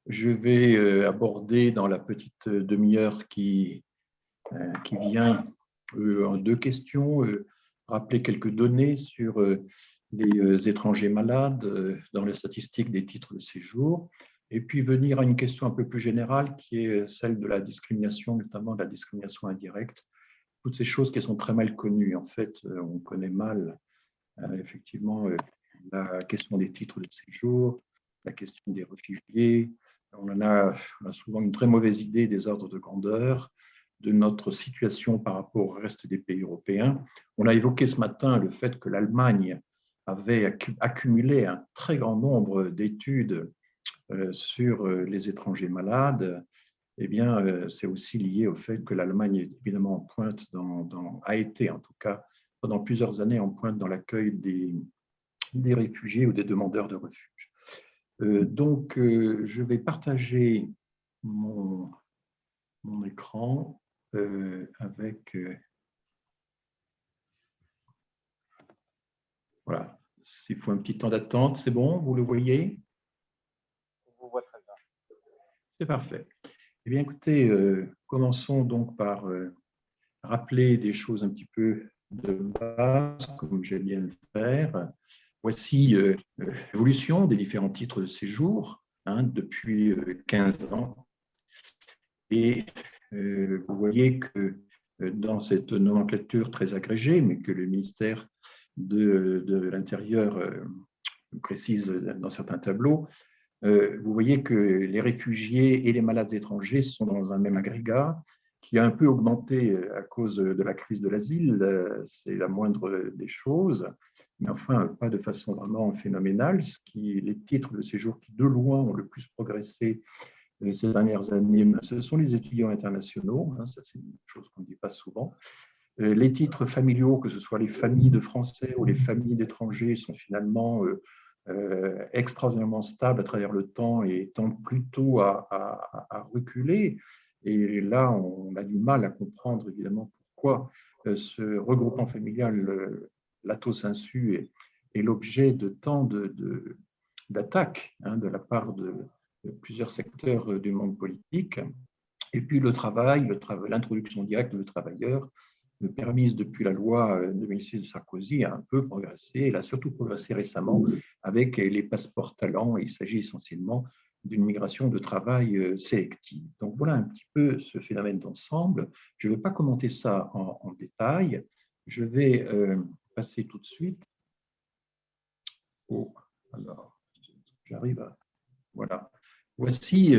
Je vais aborder dans la petite demi-heure qui vient deux questions, rappeler quelques données sur les étrangers malades dans les statistiques des titres de séjour, et puis venir à une question un peu plus générale qui est celle de la discrimination, notamment de la discrimination indirecte. Toutes ces choses qui sont très mal connues. En fait, on connaît mal effectivement la question des titres de séjour, la question des réfugiés. On a souvent une très mauvaise idée des ordres de grandeur, de notre situation par rapport au reste des pays européens. On a évoqué ce matin le fait que l'Allemagne avait accumulé un très grand nombre d'études sur les étrangers malades. Eh bien, c'est aussi lié au fait que l'Allemagne est évidemment en pointe a été en tout cas pendant plusieurs années en pointe dans l'accueil des réfugiés ou des demandeurs de refuge. Donc, je vais partager mon écran avec... voilà, s'il faut un petit temps d'attente, c'est bon, vous le voyez? On vous voit très bien. C'est parfait. Eh bien, écoutez, commençons donc par rappeler des choses un petit peu de base, comme j'aime bien le faire. Voici l'évolution des différents titres de séjour depuis 15 ans. Et vous voyez que dans cette nomenclature très agrégée, mais que le ministère de l'Intérieur précise dans certains tableaux, vous voyez que les réfugiés et les malades étrangers sont dans un même agrégat qui a un peu augmenté à cause de la crise de l'asile, c'est la moindre des choses, mais enfin pas de façon vraiment phénoménale. Les titres de séjour qui de loin ont le plus progressé ces dernières années, ce sont les étudiants internationaux, ça c'est une chose qu'on ne dit pas souvent. Les titres familiaux, que ce soit les familles de Français ou les familles d'étrangers, sont finalement extraordinairement stables à travers le temps et tendent plutôt à reculer. Et là, on a du mal à comprendre évidemment pourquoi ce regroupement familial lato sensu est l'objet de tant d'attaques de la part de plusieurs secteurs du monde politique. Et puis le travail, l'introduction directe de travailleurs, permise depuis la loi 2006 de Sarkozy, a un peu progressé. Elle a surtout progressé récemment avec les passeports talents. Il s'agit essentiellement d'une migration de travail sélective. Donc voilà un petit peu ce phénomène d'ensemble. Je ne vais pas commenter ça en détail. Je vais passer tout de suite au... Alors, j'arrive à... Voilà. Voici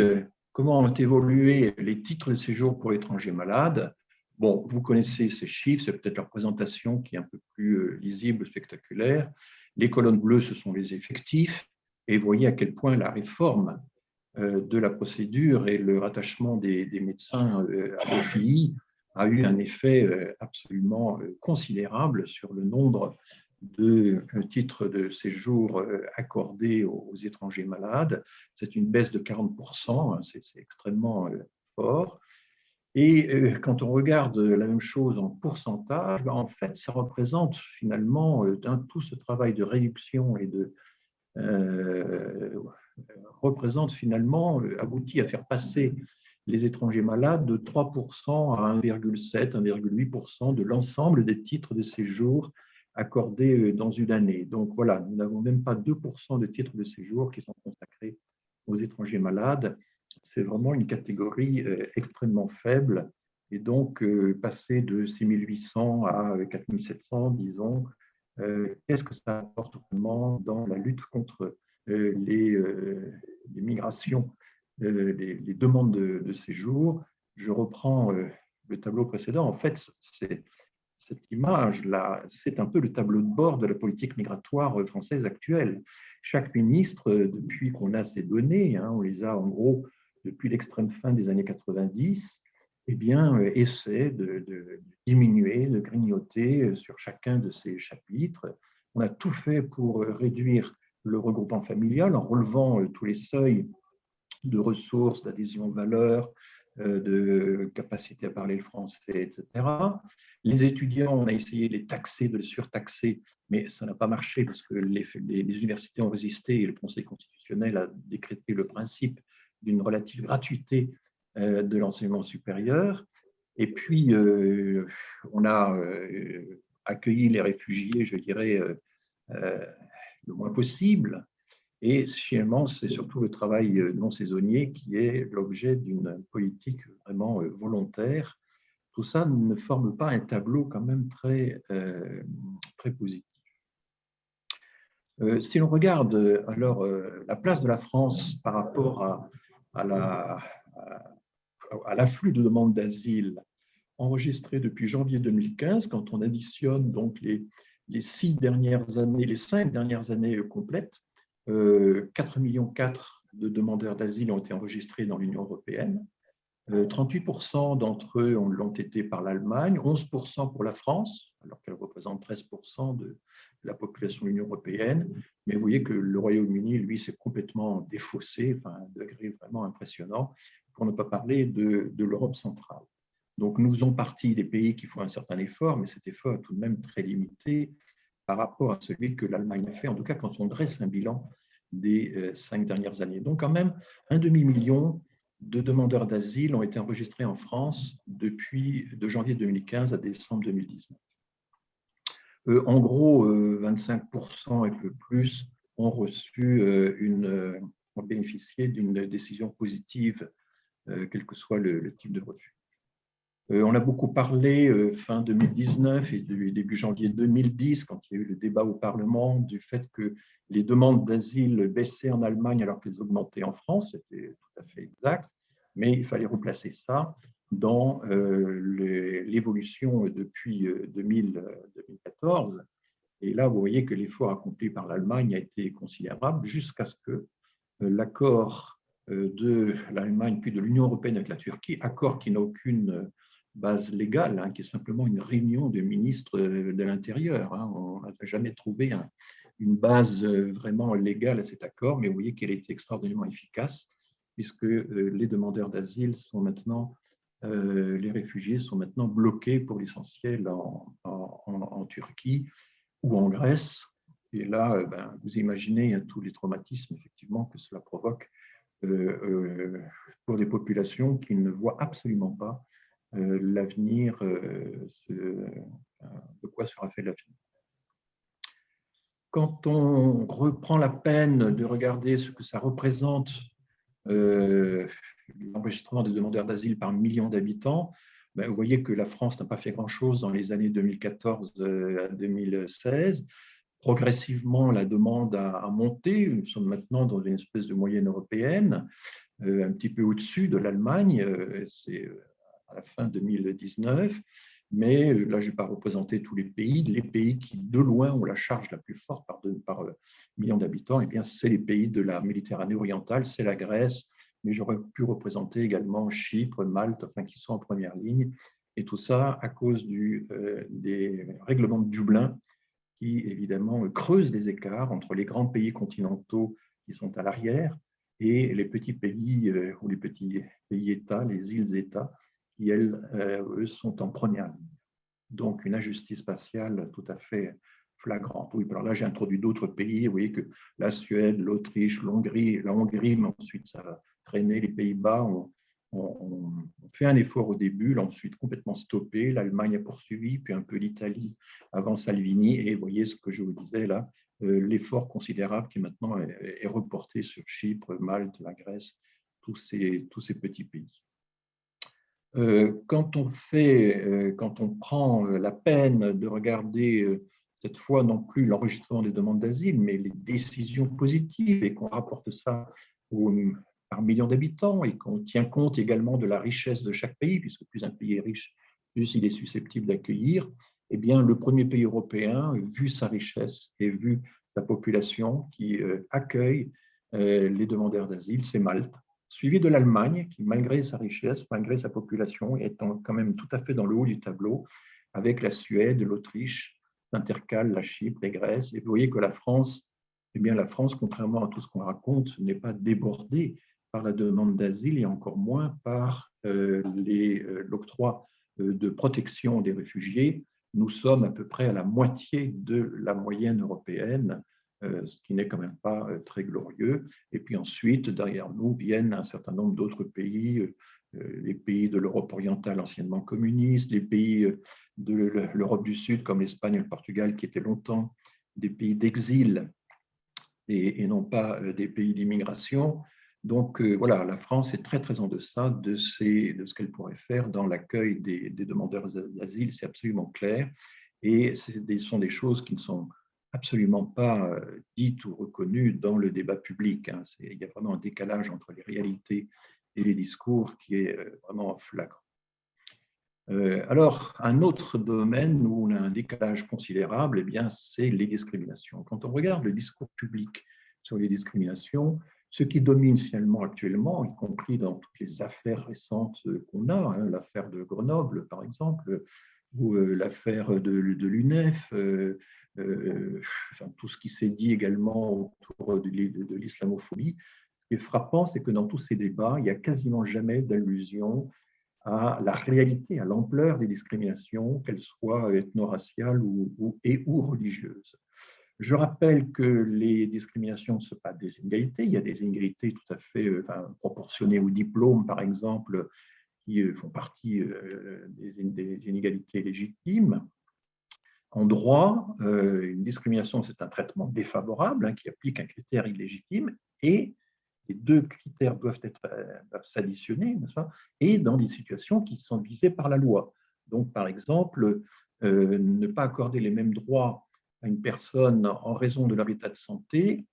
comment ont évolué les titres de séjour pour étrangers malades. Bon, vous connaissez ces chiffres, c'est peut-être leur présentation qui est un peu plus lisible, spectaculaire. Les colonnes bleues, ce sont les effectifs. Et vous voyez à quel point la réforme de la procédure et le rattachement des médecins à l'OFII a eu un effet absolument considérable sur le nombre de titres de séjour accordés aux étrangers malades. C'est une baisse de 40%, c'est extrêmement fort. Et quand on regarde la même chose en pourcentage, en fait, ça représente finalement, tout ce travail de réduction et représente finalement, aboutit à faire passer les étrangers malades de 3% à 1,7, 1,8% de l'ensemble des titres de séjour accordés dans une année. Donc voilà, nous n'avons même pas 2% de titres de séjour qui sont consacrés aux étrangers malades. C'est vraiment une catégorie extrêmement faible. Et donc, passer de 6800 à 4700, disons, qu'est-ce que ça apporte vraiment dans la lutte contre les migrations, les demandes de séjour? Je reprends le tableau précédent. En fait, cette image-là, c'est un peu le tableau de bord de la politique migratoire française actuelle. Chaque ministre, depuis qu'on a ces données, on les a en gros depuis l'extrême fin des années 90, eh bien, essaie de diminuer, de grignoter sur chacun de ces chapitres. On a tout fait pour réduire le regroupement familial en relevant tous les seuils de ressources, d'adhésion aux valeurs, de capacité à parler le français, etc. Les étudiants, on a essayé de les taxer, de les surtaxer, mais ça n'a pas marché parce que les universités ont résisté et le Conseil constitutionnel a décrété le principe d'une relative gratuité de l'enseignement supérieur. Et puis, on a accueilli les réfugiés, je dirais, le moins possible. Et finalement, c'est surtout le travail non saisonnier qui est l'objet d'une politique vraiment volontaire. Tout ça ne forme pas un tableau quand même très positif. Si l'on regarde alors la place de la France par rapport à l'afflux de demandes d'asile enregistré depuis janvier 2015, quand on additionne donc les 5 dernières années complètes, 4,4 millions de demandeurs d'asile ont été enregistrés dans l'Union européenne. 38% d'entre eux l'ont été par l'Allemagne, 11% pour la France, alors qu'elle représente 13% de la population de l'Union européenne. Mais vous voyez que le Royaume-Uni, lui, s'est complètement défaussé, enfin, à un degré vraiment impressionnant, pour ne pas parler de l'Europe centrale. Donc, nous faisons partie des pays qui font un certain effort, mais cet effort est tout de même très limité par rapport à celui que l'Allemagne a fait, en tout cas quand on dresse un bilan des 5 dernières années. Donc, quand même, 1,5 million de demandeurs d'asile ont été enregistrés en France depuis de janvier 2015 à décembre 2019. En gros, 25% et peu plus ont ont bénéficié d'une décision positive, quel que soit le type de refus. On a beaucoup parlé fin 2019 et début janvier 2010, quand il y a eu le débat au Parlement, du fait que les demandes d'asile baissaient en Allemagne alors qu'elles augmentaient en France. C'était tout à fait exact, mais il fallait replacer ça dans l'évolution depuis 2014. Et là, vous voyez que l'effort accompli par l'Allemagne a été considérable jusqu'à ce que l'accord de l'Allemagne puis de l'Union européenne avec la Turquie, accord qui n'a aucune base légale, qui est simplement une réunion de ministres de l'Intérieur. On n'a jamais trouvé une base vraiment légale à cet accord, mais vous voyez qu'elle est extraordinairement efficace, puisque les demandeurs d'asile sont maintenant, les réfugiés sont maintenant bloqués pour l'essentiel en Turquie ou en Grèce. Et là, vous imaginez tous les traumatismes effectivement que cela provoque pour des populations qui ne voient absolument pas l'avenir, de quoi sera fait l'avenir. Quand on reprend la peine de regarder ce que ça représente, l'enregistrement des demandeurs d'asile par million d'habitants, vous voyez que la France n'a pas fait grand-chose dans les années 2014 à 2016. Progressivement, la demande a monté. Nous sommes maintenant dans une espèce de moyenne européenne, un petit peu au-dessus de l'Allemagne. C'est à la fin 2019, mais là, je ne vais pas représenter tous les pays qui, de loin, ont la charge la plus forte par million d'habitants, eh bien, c'est les pays de la Méditerranée orientale, c'est la Grèce, mais j'aurais pu représenter également Chypre, Malte, enfin, qui sont en première ligne, et tout ça à cause des règlements de Dublin, qui, évidemment, creusent les écarts entre les grands pays continentaux qui sont à l'arrière et les petits pays ou les petits pays-États, les îles-États, qui, eux, sont en première ligne. Donc, une injustice spatiale tout à fait flagrante. Oui, alors là, j'ai introduit d'autres pays. Vous voyez que la Suède, l'Autriche, la Hongrie, mais ensuite, ça va traîner. Les Pays-Bas on fait un effort au début, là, ensuite complètement stoppé. L'Allemagne a poursuivi, puis un peu l'Italie avant Salvini. Et vous voyez ce que je vous disais là, l'effort considérable qui maintenant est reporté sur Chypre, Malte, la Grèce, tous ces petits pays. Quand on prend la peine de regarder cette fois non plus l'enregistrement des demandes d'asile, mais les décisions positives et qu'on rapporte ça par million d'habitants et qu'on tient compte également de la richesse de chaque pays, puisque plus un pays est riche, plus il est susceptible d'accueillir, eh bien, le premier pays européen, vu sa richesse et vu sa population qui accueille les demandeurs d'asile, c'est Malte, suivi de l'Allemagne, qui, malgré sa richesse, malgré sa population, est quand même tout à fait dans le haut du tableau, avec la Suède, l'Autriche, s'intercale la Chypre, la Grèce. Et vous voyez que la France, eh bien, la France, contrairement à tout ce qu'on raconte, n'est pas débordée par la demande d'asile et encore moins par l'octroi de protection des réfugiés. Nous sommes à peu près à la moitié de la moyenne européenne ce qui n'est quand même pas très glorieux. Et puis ensuite, derrière nous, viennent un certain nombre d'autres pays, les pays de l'Europe orientale anciennement communiste, les pays de l'Europe du Sud comme l'Espagne et le Portugal, qui étaient longtemps des pays d'exil et non pas des pays d'immigration. Donc voilà, la France est très très en deçà de ce qu'elle pourrait faire dans l'accueil des demandeurs d'asile, c'est absolument clair. Et ce sont des choses qui ne sont absolument pas dites ou reconnues dans le débat public. Il y a vraiment un décalage entre les réalités et les discours qui est vraiment flagrant. Alors, un autre domaine où on a un décalage considérable, eh bien, c'est les discriminations. Quand on regarde le discours public sur les discriminations, ce qui domine finalement actuellement, y compris dans toutes les affaires récentes qu'on a, l'affaire de Grenoble par exemple, ou l'affaire de l'UNEF, enfin, tout ce qui s'est dit également autour de l'islamophobie, ce qui est frappant, c'est que dans tous ces débats, il n'y a quasiment jamais d'allusion à la réalité, à l'ampleur des discriminations, qu'elles soient ethno-raciales ou religieuses. Je rappelle que les discriminations ne sont pas des inégalités. Il y a des inégalités tout à fait proportionnées au diplôme, par exemple, qui font partie des inégalités légitimes. En droit, une discrimination, c'est un traitement défavorable qui applique un critère illégitime et les deux critères doivent s'additionner, n'est-ce pas, et dans des situations qui sont visées par la loi. Donc, par exemple, ne pas accorder les mêmes droits à une personne en raison de leur état de santé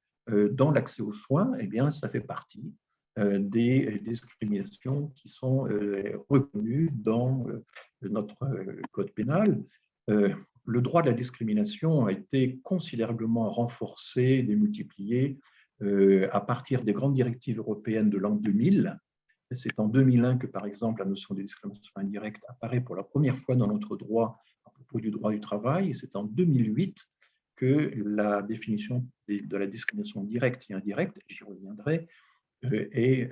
dans l'accès aux soins, eh bien, ça fait partie des discriminations qui sont reconnues dans notre code pénal. Le droit de la discrimination a été considérablement renforcé, démultiplié à partir des grandes directives européennes de l'an 2000. C'est en 2001 que, par exemple, la notion de discrimination indirecte apparaît pour la première fois dans notre droit à propos du droit du travail. Et c'est en 2008 que la définition de la discrimination directe et indirecte, j'y reviendrai, est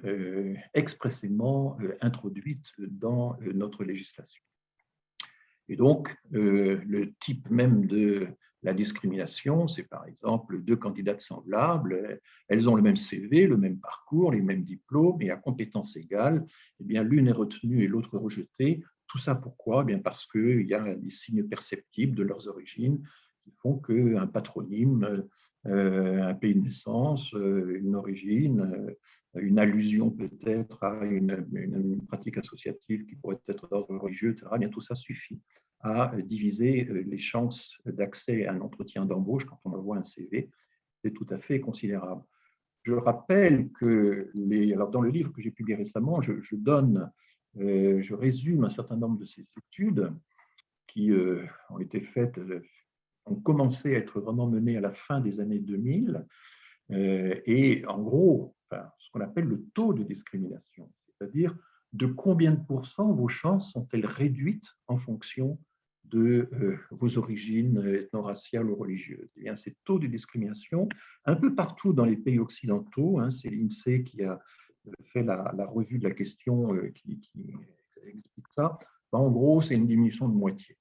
expressément introduite dans notre législation. Et donc, le type même de la discrimination, c'est par exemple deux candidates semblables, elles ont le même CV, le même parcours, les mêmes diplômes, et à compétences égales, eh bien, l'une est retenue et l'autre rejetée. Tout ça pourquoi? Eh bien parce qu'il y a des signes perceptibles de leurs origines qui font qu'un patronyme, un pays de naissance, une origine, une allusion peut-être à une pratique associative qui pourrait être d'ordre religieux, etc., eh bien, tout ça suffit à diviser les chances d'accès à un entretien d'embauche quand on envoie un CV. C'est tout à fait considérable. Je rappelle que alors dans le livre que j'ai publié récemment, je résume un certain nombre de ces études qui ont été faites, ont commencé à être vraiment menées à la fin des années 2000, et en gros, ce qu'on appelle le taux de discrimination, c'est-à-dire de combien de pourcents vos chances sont-elles réduites en fonction de vos origines ethno-raciales ou religieuses. Eh bien, ces taux de discrimination, un peu partout dans les pays occidentaux, c'est l'INSEE qui a fait la revue de la question qui explique ça, en gros, c'est une diminution de moitié.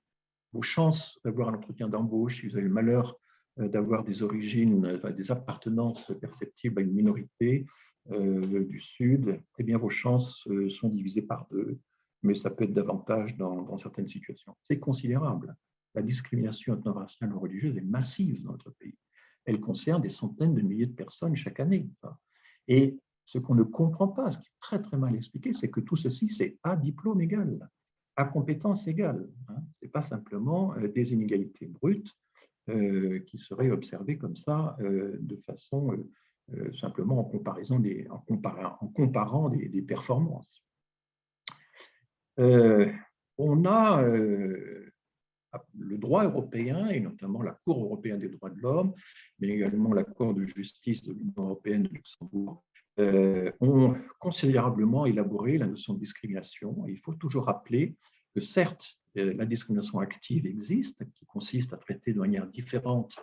Vos chances d'avoir un entretien d'embauche, si vous avez le malheur d'avoir des origines, des appartenances perceptibles à une minorité du Sud, eh bien, vos chances sont divisées par deux, mais ça peut être davantage dans certaines situations. C'est considérable. La discrimination ethno-raciale ou religieuse est massive dans notre pays. Elle concerne des centaines de milliers de personnes chaque année. Et ce qu'on ne comprend pas, ce qui est très très mal expliqué, c'est que tout ceci, c'est à diplôme égal, à compétence égale. Ce n'est pas simplement des inégalités brutes qui seraient observées comme ça de façon simplement en comparant des performances. On a le droit européen, et notamment la Cour européenne des droits de l'homme, mais également la Cour de justice de l'Union européenne de Luxembourg, ont considérablement élaboré la notion de discrimination. Et il faut toujours rappeler que certes, la discrimination active existe, qui consiste à traiter de manière différente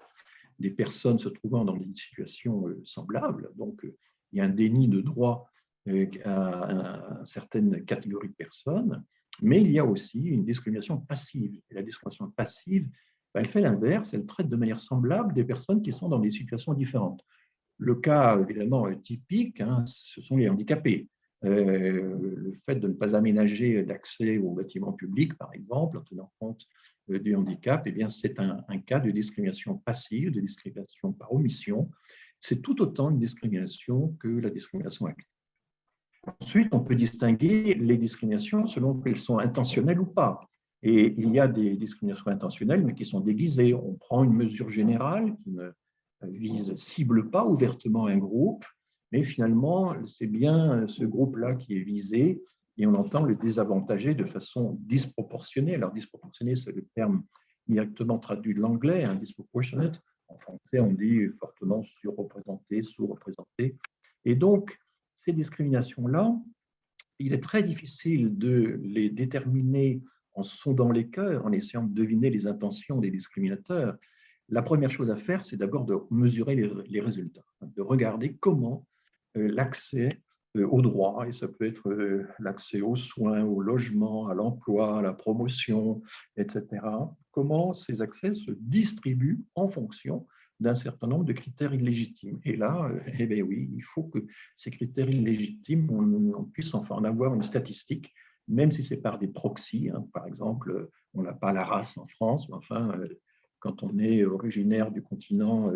des personnes se trouvant dans des situations semblables. Donc, il y a un déni de droit à certaines catégories de personnes, mais il y a aussi une discrimination passive. Et la discrimination passive ben, elle fait l'inverse, elle traite de manière semblable des personnes qui sont dans des situations différentes. Le cas, évidemment, typique, hein, ce sont les handicapés. Le fait de ne pas aménager d'accès aux bâtiments publics, par exemple, en tenant compte du handicap, eh bien, c'est un cas de discrimination passive, de discrimination par omission. C'est tout autant une discrimination que la discrimination active. Ensuite, on peut distinguer les discriminations selon qu'elles sont intentionnelles ou pas. Et il y a des discriminations intentionnelles, mais qui sont déguisées. On prend une mesure générale qui ne cible pas ouvertement un groupe, mais finalement, c'est bien ce groupe-là qui est visé et on entend le désavantager de façon disproportionnée. Alors, disproportionnée, c'est le terme directement traduit de l'anglais, hein, disproportionate. En français, on dit fortement surreprésenté, sous-représenté. Et donc, ces discriminations-là, il est très difficile de les déterminer en sondant les cœurs, en essayant de deviner les intentions des discriminateurs. La première chose à faire, c'est d'abord de mesurer les résultats, de regarder comment l'accès aux droits, et ça peut être l'accès aux soins, au logement, à l'emploi, à la promotion, etc., comment ces accès se distribuent en fonction d'un certain nombre de critères illégitimes. Et là, eh bien oui, il faut que ces critères illégitimes, on puisse enfin en avoir une statistique, même si c'est par des proxys. Hein. Par exemple, on n'a pas la race en France, mais enfin, quand on est originaire du continent,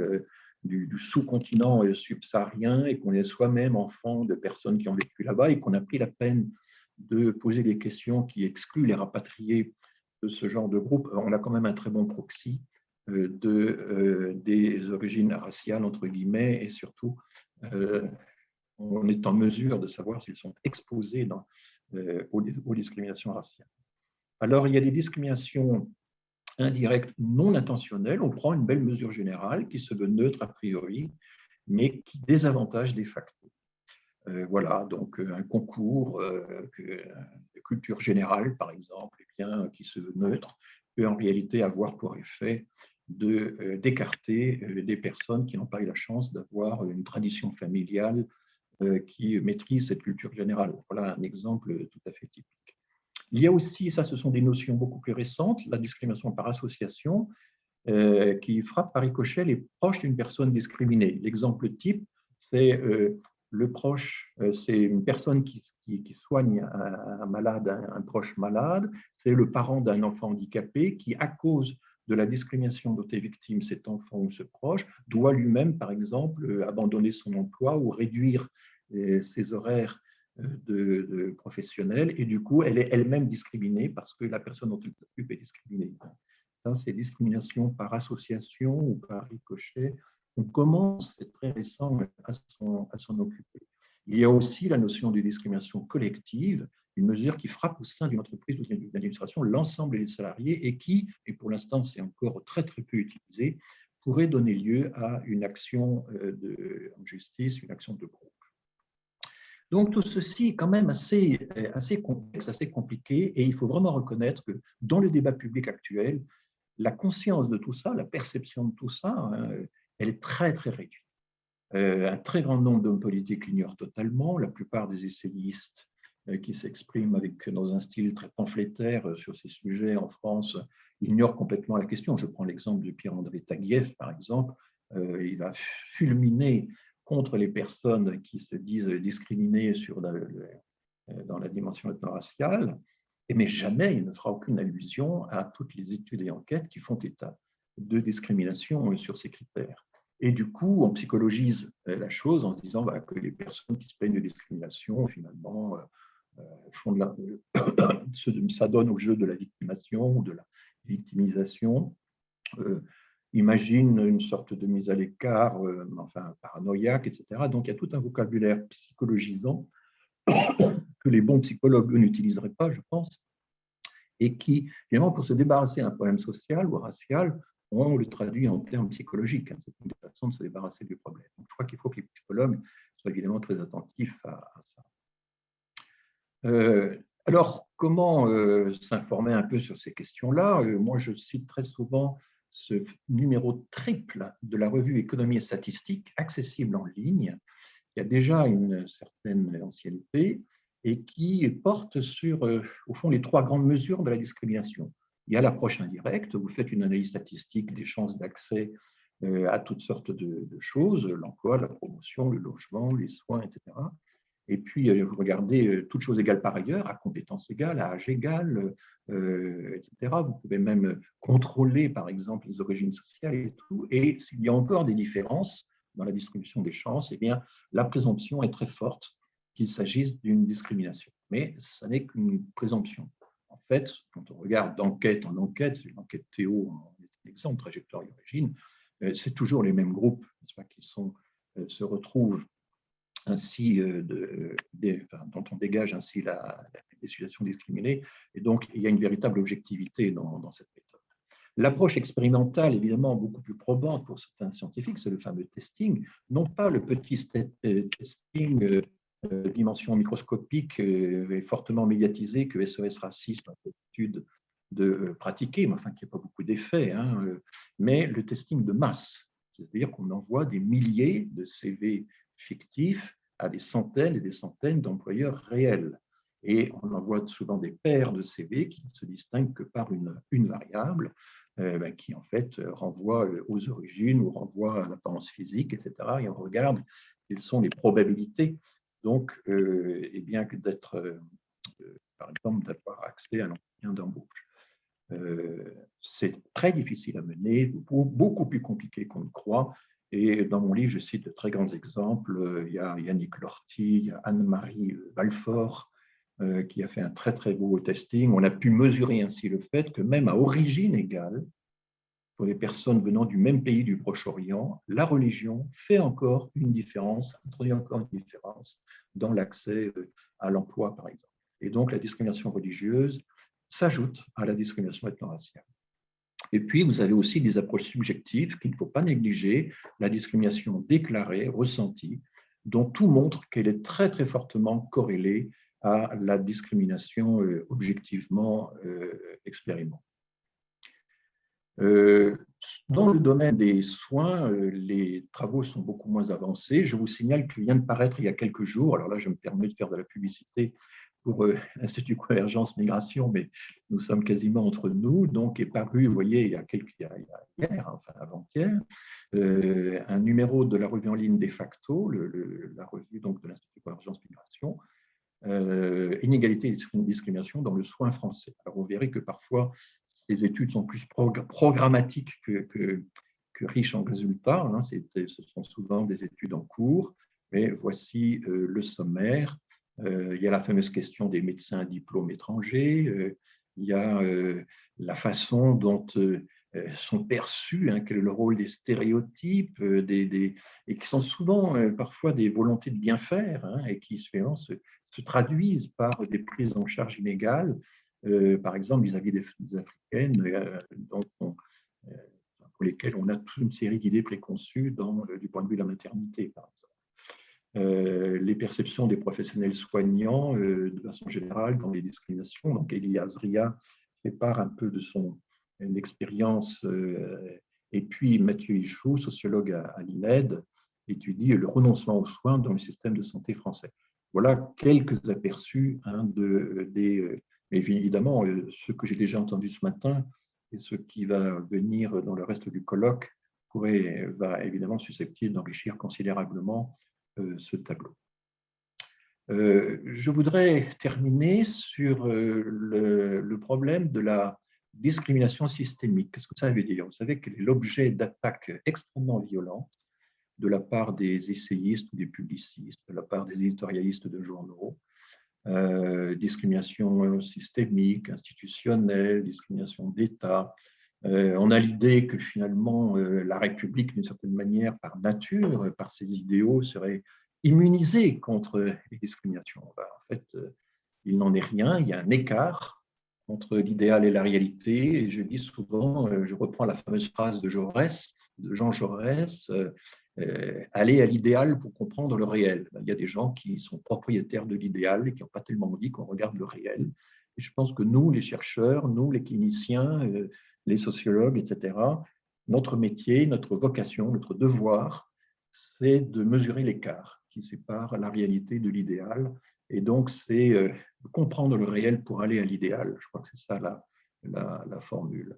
du sous-continent subsaharien et qu'on est soi-même enfant de personnes qui ont vécu là-bas et qu'on a pris la peine de poser des questions qui excluent les rapatriés de ce genre de groupe, on a quand même un très bon proxy des origines raciales, entre guillemets, et surtout, on est en mesure de savoir s'ils sont exposés aux discriminations raciales. Alors, il y a des discriminations indirectes non intentionnelles. On prend une belle mesure générale qui se veut neutre a priori, mais qui désavantage de facto. Voilà, donc un concours de culture générale, par exemple, eh bien, qui se veut neutre, peut en réalité avoir pour effet d'écarter des personnes qui n'ont pas eu la chance d'avoir une tradition familiale qui maîtrise cette culture générale. Voilà un exemple tout à fait typique. Il y a aussi, ça ce sont des notions beaucoup plus récentes, la discrimination par association, qui frappe par ricochet les proches d'une personne discriminée. L'exemple type, c'est c'est une personne qui soigne un malade, un proche malade, c'est le parent d'un enfant handicapé qui, à cause de la discrimination dont est victime cet enfant ou ce proche, doit lui-même, par exemple, abandonner son emploi ou réduire ses horaires de professionnels, et du coup, elle est elle-même discriminée parce que la personne dont elle s'occupe est discriminée. Ça, c'est discrimination par association ou par ricochet. On commence, c'est très récent, à s'en occuper. Il y a aussi la notion de discrimination collective, une mesure qui frappe au sein d'une entreprise ou d'une administration l'ensemble des salariés et qui, et pour l'instant c'est encore très très peu utilisé, pourrait donner lieu à une action en justice, une action de groupe. Donc tout ceci est quand même assez complexe, assez compliqué, et il faut vraiment reconnaître que dans le débat public actuel, la conscience de tout ça, la perception de tout ça, elle est très, très réduite. Un très grand nombre d'hommes politiques l'ignorent totalement. La plupart des essayistes qui s'expriment dans un style très pamphlétaire sur ces sujets en France ignorent complètement la question. Je prends l'exemple de Pierre-André Taguieff, par exemple. Il va fulminer contre les personnes qui se disent discriminées dans la dimension ethno-raciale, mais jamais il ne fera aucune allusion à toutes les études et enquêtes qui font état de discrimination sur ces critères. Et du coup, on psychologise la chose en se disant que les personnes qui se plaignent de discrimination, finalement, font ça donne au jeu de la victimation ou de la victimisation. Imagine une sorte de mise à l'écart, enfin paranoïaque, etc. Donc il y a tout un vocabulaire psychologisant que les bons psychologues n'utiliseraient pas, je pense, et qui, finalement, pour se débarrasser d'un problème social ou racial, on le traduit en termes psychologiques. C'est une façon de se débarrasser du problème. Donc, je crois qu'il faut que les psychologues soient évidemment très attentifs à ça. Alors, comment s'informer un peu sur ces questions-là? Moi, je cite très souvent ce numéro triple de la revue Économie et Statistique, accessible en ligne, qui a déjà une certaine ancienneté et qui porte sur, au fond, les trois grandes mesures de la discrimination. Il y a l'approche indirecte, vous faites une analyse statistique des chances d'accès à toutes sortes de choses, l'emploi, la promotion, le logement, les soins, etc. Et puis, vous regardez toutes choses égales par ailleurs, à compétences égales, à âge égal, etc. Vous pouvez même contrôler, par exemple, les origines sociales et tout. Et s'il y a encore des différences dans la distribution des chances, eh bien, la présomption est très forte qu'il s'agisse d'une discrimination. Mais ce n'est qu'une présomption. En fait, quand on regarde d'enquête en enquête, c'est l'enquête Théo en exemple, trajectoire et origine, c'est toujours les mêmes groupes qui se retrouvent ainsi dont on dégage ainsi les situations discriminées. Et donc, il y a une véritable objectivité dans cette méthode. L'approche expérimentale, évidemment, beaucoup plus probante pour certains scientifiques, c'est le fameux testing, non pas le petit testing dimension microscopique et fortement médiatisé que SOS Racisme a l'habitude de pratiquer, mais enfin qui n'a pas beaucoup d'effet, mais le testing de masse, c'est-à-dire qu'on envoie des milliers de CV fictifs à des centaines et des centaines d'employeurs réels. Et on envoie souvent des paires de CV qui ne se distinguent que par une variable, qui en fait renvoie aux origines ou renvoie à l'apparence physique, etc. Et on regarde quelles sont les probabilités, donc, eh bien, d'être, par exemple, d'avoir accès à l'entretien d'embauche. C'est très difficile à mener, beaucoup plus compliqué qu'on ne croit. Et dans mon livre, je cite de très grands exemples. Il y a Yannick Lorty, il y a Anne-Marie Valfort, qui a fait un très, très beau testing. On a pu mesurer ainsi le fait que même à origine égale, pour les personnes venant du même pays du Proche-Orient, la religion fait encore une différence, introduit encore une différence dans l'accès à l'emploi, par exemple. Et donc, la discrimination religieuse s'ajoute à la discrimination ethno-raciale. Et puis, vous avez aussi des approches subjectives qu'il ne faut pas négliger, la discrimination déclarée, ressentie, dont tout montre qu'elle est très, très fortement corrélée à la discrimination objectivement expérimentée. Dans le domaine des soins, les travaux sont beaucoup moins avancés. Je vous signale qu'il vient de paraître il y a quelques jours, alors là je me permets de faire de la publicité pour l'Institut Convergence Migration, mais nous sommes quasiment entre nous, donc est paru, vous voyez, il y a hier, enfin avant-hier, un numéro de la revue en ligne De facto, la revue donc, de l'Institut Convergence Migration, inégalité et discrimination dans le soin français. Alors vous verrez que parfois ces études sont plus programmatiques que riches en résultats. Ce sont souvent des études en cours, mais voici le sommaire. Il y a la fameuse question des médecins à diplôme étranger. Il y a la façon dont sont perçus, quel est le rôle des stéréotypes, et qui sont souvent parfois des volontés de bien faire, et qui se traduisent par des prises en charge inégales, par exemple vis-à-vis des Africaines, pour lesquelles on a toute une série d'idées préconçues du point de vue de la maternité, par exemple. Les perceptions des professionnels soignants, de façon générale, dans les discriminations. Donc, Elie Azria fait part un peu de son expérience. Et puis, Mathieu Ichou, sociologue à l'INED, étudie le renoncement aux soins dans le système de santé français. Voilà quelques aperçus mais évidemment, ce que j'ai déjà entendu ce matin et ce qui va venir dans le reste du colloque va évidemment susceptible d'enrichir considérablement ce tableau. Je voudrais terminer sur le problème de la discrimination systémique. Qu'est-ce que ça veut dire? Vous savez qu'elle est l'objet d'attaques extrêmement violentes de la part des essayistes ou des publicistes, de la part des éditorialistes de journaux, discrimination systémique, institutionnelle, discrimination d'État. On a l'idée que finalement la République, d'une certaine manière, par nature, par ses idéaux, serait immunisée contre les discriminations. En fait, il n'en est rien, il y a un écart entre l'idéal et la réalité. Et je dis souvent, je reprends la fameuse phrase de Jean Jaurès, aller à l'idéal pour comprendre le réel. Il y a des gens qui sont propriétaires de l'idéal et qui n'ont pas tellement envie qu'on regarde le réel. Et je pense que nous, les chercheurs, nous, les cliniciens, les sociologues, etc., notre métier, notre vocation, notre devoir, c'est de mesurer l'écart qui sépare la réalité de l'idéal. Et donc, c'est comprendre le réel pour aller à l'idéal. Je crois que c'est ça la formule.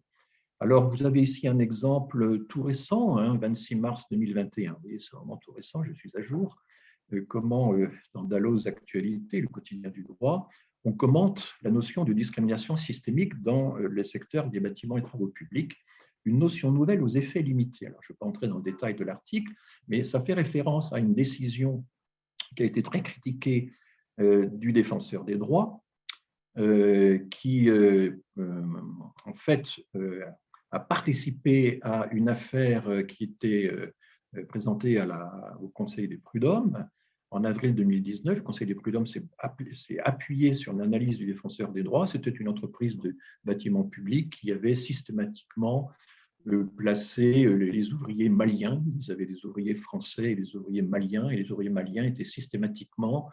Alors, vous avez ici un exemple tout récent, 26 mars 2021. Vous voyez, c'est vraiment tout récent, je suis à jour. Comment, dans Dalloz Actualité, le quotidien du droit, on commente la notion de discrimination systémique dans le secteur des bâtiments et travaux publics, une notion nouvelle aux effets limités. Alors, je ne vais pas entrer dans le détail de l'article, mais ça fait référence à une décision qui a été très critiquée du défenseur des droits, qui, en fait, a participé à une affaire qui était présentée au Conseil des prud'hommes en avril 2019. Le Conseil des prud'hommes s'est appuyé sur l'analyse du défenseur des droits. C'était une entreprise de bâtiments publics qui avait systématiquement placé les ouvriers maliens. Ils avaient des ouvriers français et des ouvriers maliens, et les ouvriers maliens étaient systématiquement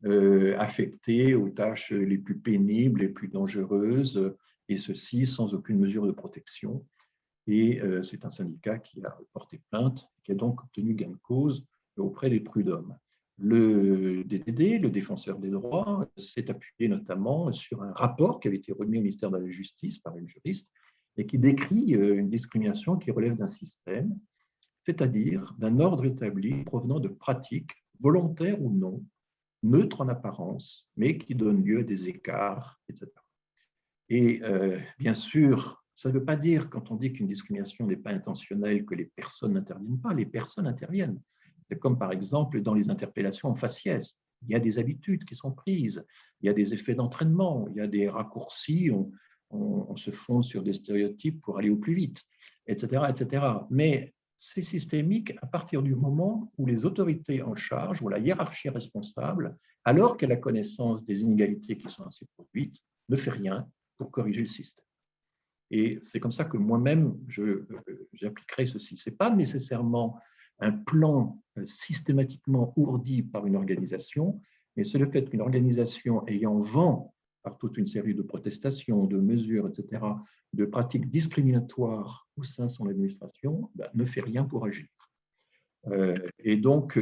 affectés aux tâches les plus pénibles, les plus dangereuses, et ceci sans aucune mesure de protection. Et c'est un syndicat qui a porté plainte, qui a donc obtenu gain de cause auprès des prud'hommes. Le DDD, le défenseur des droits, s'est appuyé notamment sur un rapport qui avait été remis au ministère de la Justice par une juriste et qui décrit une discrimination qui relève d'un système, c'est-à-dire d'un ordre établi provenant de pratiques, volontaires ou non, neutres en apparence, mais qui donnent lieu à des écarts, etc. Et bien sûr, ça ne veut pas dire, quand on dit qu'une discrimination n'est pas intentionnelle, que les personnes n'interviennent pas. Les personnes interviennent. C'est comme, par exemple, dans les interpellations en faciès. Il y a des habitudes qui sont prises, il y a des effets d'entraînement, il y a des raccourcis, on se fonde sur des stéréotypes pour aller au plus vite, etc., etc. Mais c'est systémique à partir du moment où les autorités en charge, ou la hiérarchie responsable, alors qu'elle a connaissance des inégalités qui sont ainsi produites, ne fait rien pour corriger le système. Et c'est comme ça que moi-même, j'appliquerai ceci. Ce n'est pas nécessairement un plan systématiquement ourdi par une organisation, mais c'est le fait qu'une organisation ayant vent par toute une série de protestations, de mesures, etc., de pratiques discriminatoires au sein de son administration, ne fait rien pour agir. Et donc,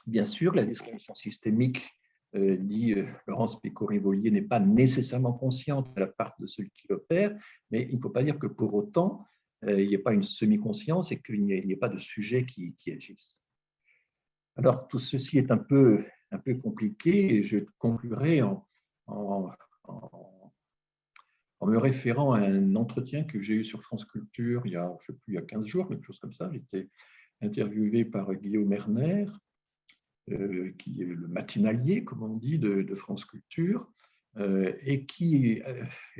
bien sûr, la discrimination systémique, dit Laurence Péco-Rivolier, n'est pas nécessairement consciente de la part de celui qui l'opère, mais il ne faut pas dire que pour autant, il n'y ait pas une semi-conscience et qu'il n'y ait pas de sujets qui agissent. Alors, tout ceci est un peu compliqué et je conclurai en me référant à un entretien que j'ai eu sur France Culture il y a, je sais plus, il y a 15 jours, quelque chose comme ça. J'étais interviewé par Guillaume Erner, qui est le matinalier, comme on dit, de France Culture, et qui est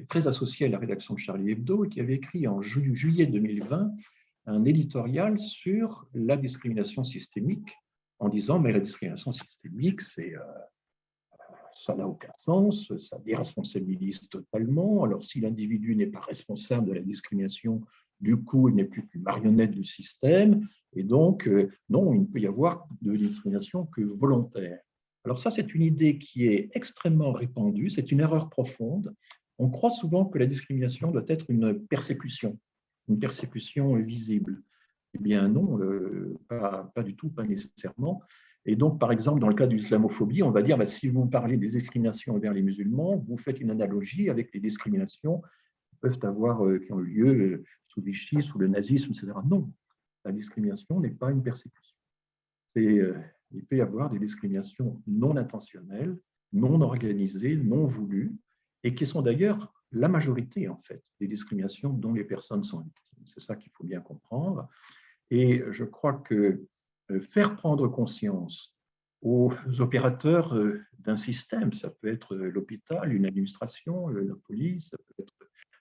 très associé à la rédaction de Charlie Hebdo, et qui avait écrit en juillet 2020 un éditorial sur la discrimination systémique, en disant « mais la discrimination systémique, ça n'a aucun sens, ça déresponsabilise totalement. Alors, si l'individu n'est pas responsable de la discrimination, du coup, il n'est plus qu'une marionnette du système. Et donc, non, il ne peut y avoir de discrimination que volontaire. » Alors ça, c'est une idée qui est extrêmement répandue, c'est une erreur profonde. On croit souvent que la discrimination doit être une persécution visible. Eh bien non, pas du tout, pas nécessairement. Et donc, par exemple, dans le cas de l'islamophobie, on va dire, si vous parlez des discriminations envers les musulmans, vous faites une analogie avec les discriminations qui ont eu lieu sous Vichy, sous le nazisme, etc. Non, la discrimination n'est pas une persécution. Il peut y avoir des discriminations non intentionnelles, non organisées, non voulues, et qui sont d'ailleurs la majorité, en fait, des discriminations dont les personnes sont victimes. C'est ça qu'il faut bien comprendre. Et je crois que faire prendre conscience aux opérateurs d'un système, ça peut être l'hôpital, une administration, la police, ça peut être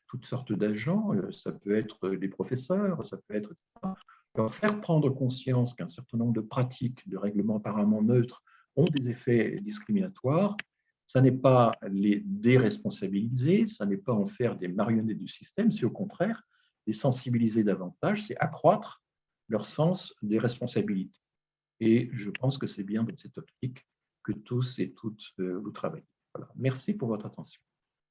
toutes sortes d'agents, ça peut être des professeurs, ça peut être… Alors, faire prendre conscience qu'un certain nombre de pratiques, de règlements apparemment neutres, ont des effets discriminatoires, ça n'est pas les déresponsabiliser, ça n'est pas en faire des marionnettes du système, c'est au contraire les sensibiliser davantage, c'est accroître leur sens des responsabilités. Et je pense que c'est bien dans cette optique que tous et toutes vous travaillez. Voilà. Merci pour votre attention.